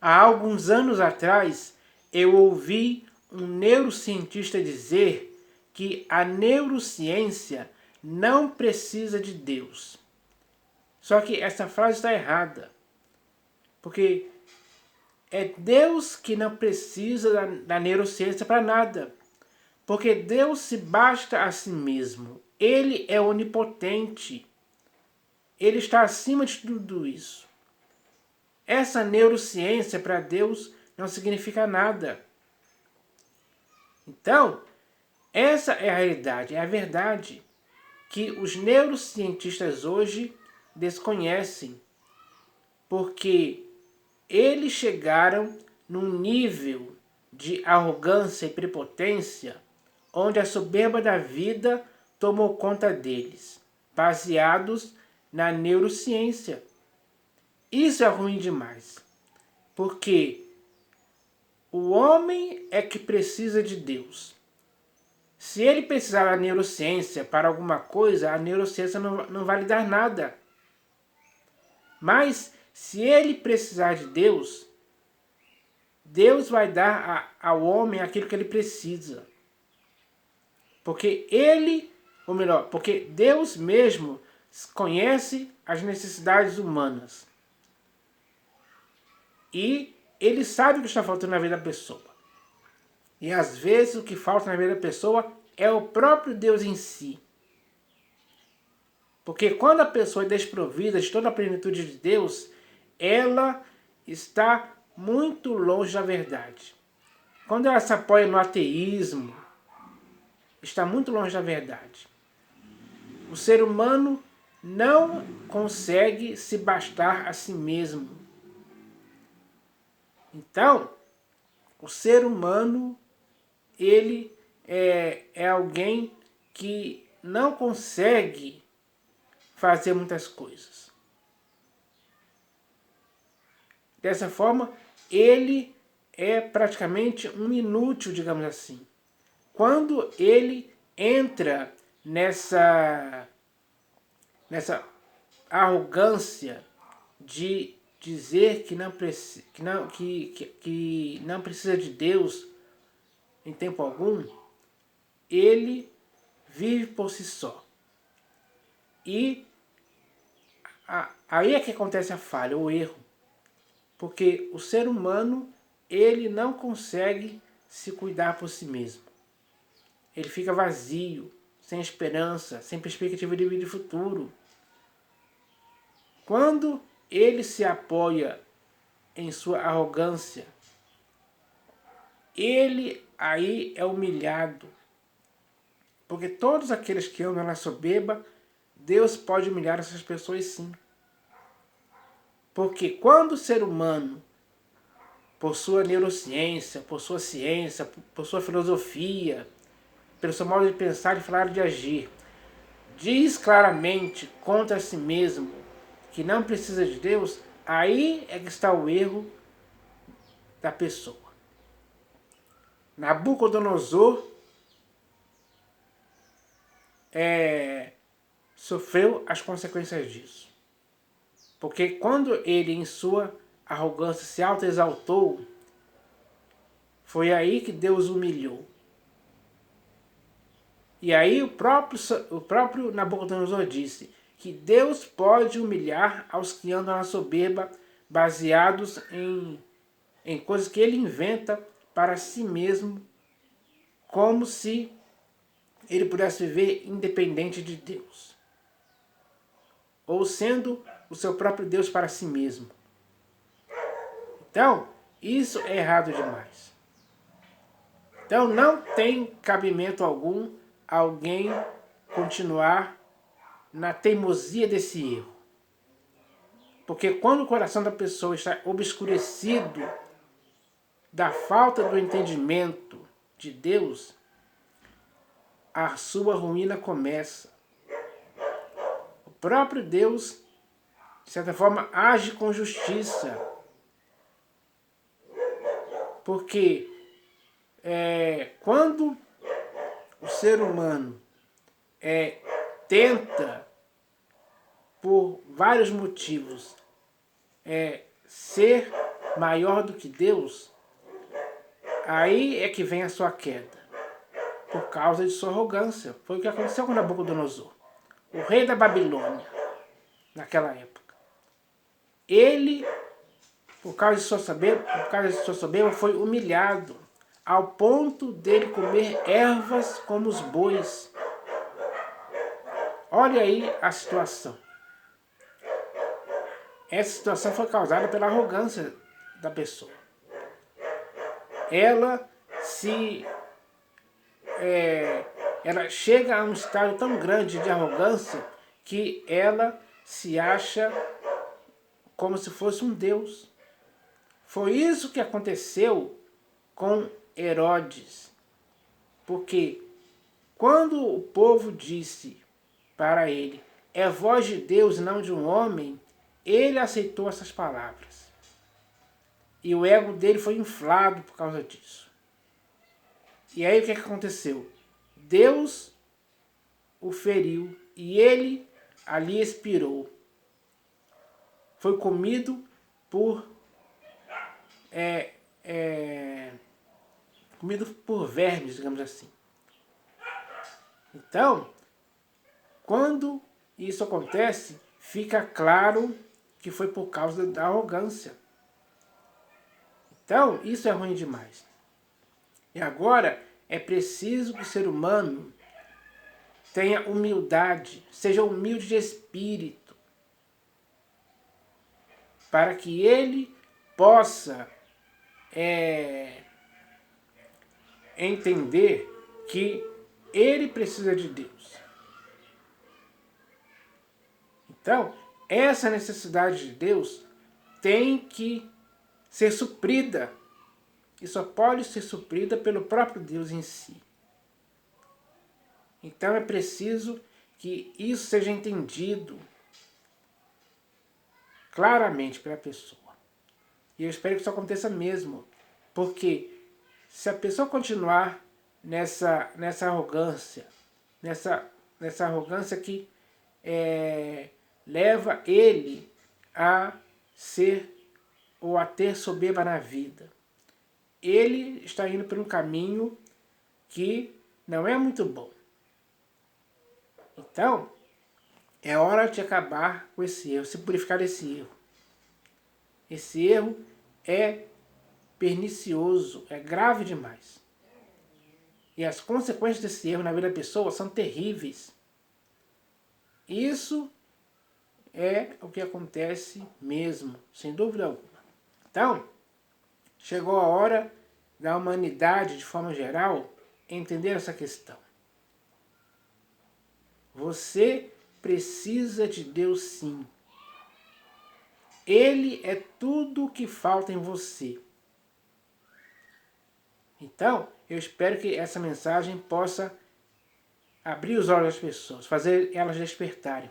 Há alguns anos atrás, eu ouvi um neurocientista dizer que a neurociência não precisa de Deus. Só que essa frase está errada, porque é Deus que não precisa da neurociência para nada, porque Deus se basta a si mesmo. Ele é onipotente, ele está acima de tudo isso. Essa neurociência para Deus não significa nada. Então, essa é a realidade, é a verdade que os neurocientistas hoje desconhecem, porque eles chegaram num nível de arrogância e prepotência onde a soberba da vida tomou conta deles, baseados na neurociência. Isso é ruim demais, porque o homem é que precisa de Deus. Se ele precisar da neurociência para alguma coisa, a neurociência não vai lhe dar nada. Mas, se ele precisar de Deus, Deus vai dar ao homem aquilo que ele precisa. Porque ele, ou melhor, porque Deus mesmo conhece as necessidades humanas. E ele sabe o que está faltando na vida da pessoa. E às vezes o que falta na vida da pessoa é o próprio Deus em si. Porque quando a pessoa é desprovida de toda a plenitude de Deus, ela está muito longe da verdade. Quando ela se apoia no ateísmo, está muito longe da verdade. O ser humano não consegue se bastar a si mesmo. Então, o ser humano, ele é alguém que não consegue fazer muitas coisas. Dessa forma, ele é praticamente um inútil, digamos assim. Quando ele entra nessa arrogância de dizer que não precisa de Deus em tempo algum, ele vive por si só. E aí é que acontece a falha, o erro. Porque o ser humano, ele não consegue se cuidar por si mesmo. Ele fica vazio, sem esperança, sem perspectiva de vida e futuro. Quando ele se apoia em sua arrogância, ele aí é humilhado. Porque todos aqueles que andam na soberba, Deus pode humilhar essas pessoas sim. Porque quando o ser humano, por sua neurociência, por sua ciência, por sua filosofia, pelo seu modo de pensar, de falar e de agir, diz claramente contra si mesmo que não precisa de Deus, aí é que está o erro da pessoa. Nabucodonosor sofreu as consequências disso. Porque quando ele, em sua arrogância, se autoexaltou, foi aí que Deus humilhou. E aí o próprio Nabucodonosor disse que Deus pode humilhar aos que andam na soberba, baseados em coisas que ele inventa para si mesmo, como se ele pudesse viver independente de Deus, ou sendo o seu próprio Deus para si mesmo. Então, isso é errado demais. Então, não tem cabimento algum alguém continuar na teimosia desse erro. Porque quando o coração da pessoa está obscurecido da falta do entendimento de Deus, a sua ruína começa. O próprio Deus, de certa forma, age com justiça. Porque quando o ser humano tenta, por vários motivos, ser maior do que Deus, aí é que vem a sua queda, por causa de sua arrogância. Foi o que aconteceu com Nabucodonosor, o rei da Babilônia, naquela época. Ele, por causa de sua soberba, foi humilhado, ao ponto dele comer ervas como os bois. Olha aí a situação. Essa situação foi causada pela arrogância da pessoa. Ela ela chega a um estado tão grande de arrogância que ela se acha como se fosse um Deus. Foi isso que aconteceu com Herodes. Porque quando o povo disse para ele, é voz de Deus e não de um homem, ele aceitou essas palavras. E o ego dele foi inflado por causa disso. E aí o que aconteceu? Deus o feriu e ele ali expirou. Foi comido por vermes, digamos assim. Então, quando isso acontece, fica claro que foi por causa da arrogância. Então, isso é ruim demais. E agora, é preciso que o ser humano tenha humildade, seja humilde de espírito, para que ele possa entender que ele precisa de Deus. Então, essa necessidade de Deus tem que ser suprida. E só pode ser suprida pelo próprio Deus em si. Então é preciso que isso seja entendido claramente pela pessoa. E eu espero que isso aconteça mesmo. Porque se a pessoa continuar nessa arrogância, nessa arrogância que leva ele a ser ou a ter soberba na vida, ele está indo por um caminho que não é muito bom. Então, é hora de acabar com esse erro, se purificar desse erro. Esse erro é pernicioso, é grave demais. E as consequências desse erro na vida da pessoa são terríveis. Isso é o que acontece mesmo, sem dúvida alguma. Então, chegou a hora da humanidade, de forma geral, entender essa questão. Você precisa de Deus sim. Ele é tudo o que falta em você. Então, eu espero que essa mensagem possa abrir os olhos das pessoas, fazer elas despertarem,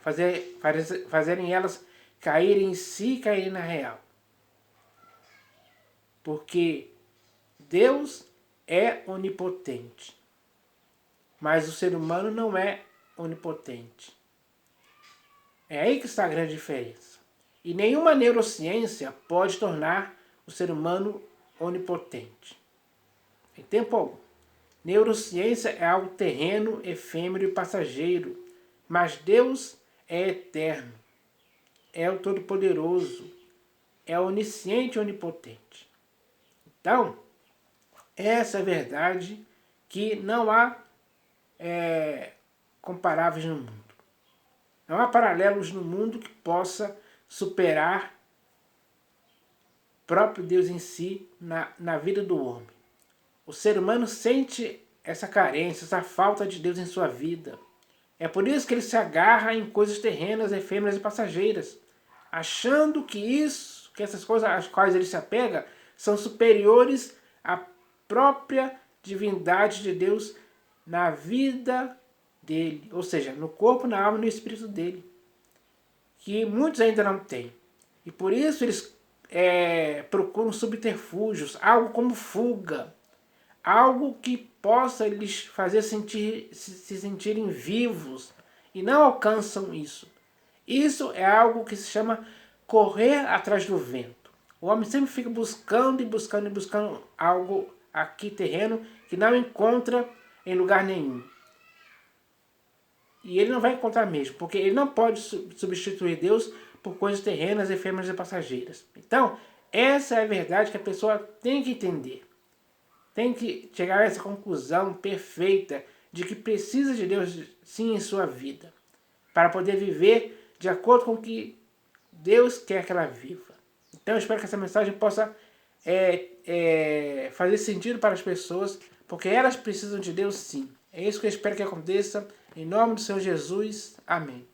fazerem elas caírem em si e caírem na real. Porque Deus é onipotente, mas o ser humano não é onipotente. É aí que está a grande diferença. E nenhuma neurociência pode tornar o ser humano onipotente. Em tempo algum. Neurociência é algo terreno, efêmero e passageiro, mas Deus é eterno, é o Todo-Poderoso, é onisciente e onipotente. Então, essa é a verdade que não há comparáveis no mundo. Não há paralelos no mundo que possa superar o próprio Deus em si na vida do homem. O ser humano sente essa carência, essa falta de Deus em sua vida. É por isso que ele se agarra em coisas terrenas, efêmeras e passageiras, achando que essas coisas às quais ele se apega são superiores à própria divindade de Deus na vida dele, ou seja, no corpo, na alma e no espírito dele, que muitos ainda não têm. E por isso eles procuram subterfúgios, algo como fuga, algo que possa lhes fazer se sentirem vivos, e não alcançam isso. Isso é algo que se chama correr atrás do vento. O homem sempre fica buscando e buscando e buscando algo aqui terreno que não encontra em lugar nenhum. E ele não vai encontrar mesmo, porque ele não pode substituir Deus por coisas terrenas, efêmeras e passageiras. Então, essa é a verdade que a pessoa tem que entender. Tem que chegar a essa conclusão perfeita de que precisa de Deus sim em sua vida, para poder viver de acordo com o que Deus quer que ela viva. Então eu espero que essa mensagem possa fazer sentido para as pessoas, porque elas precisam de Deus sim. É isso que eu espero que aconteça. Em nome do Senhor Jesus. Amém.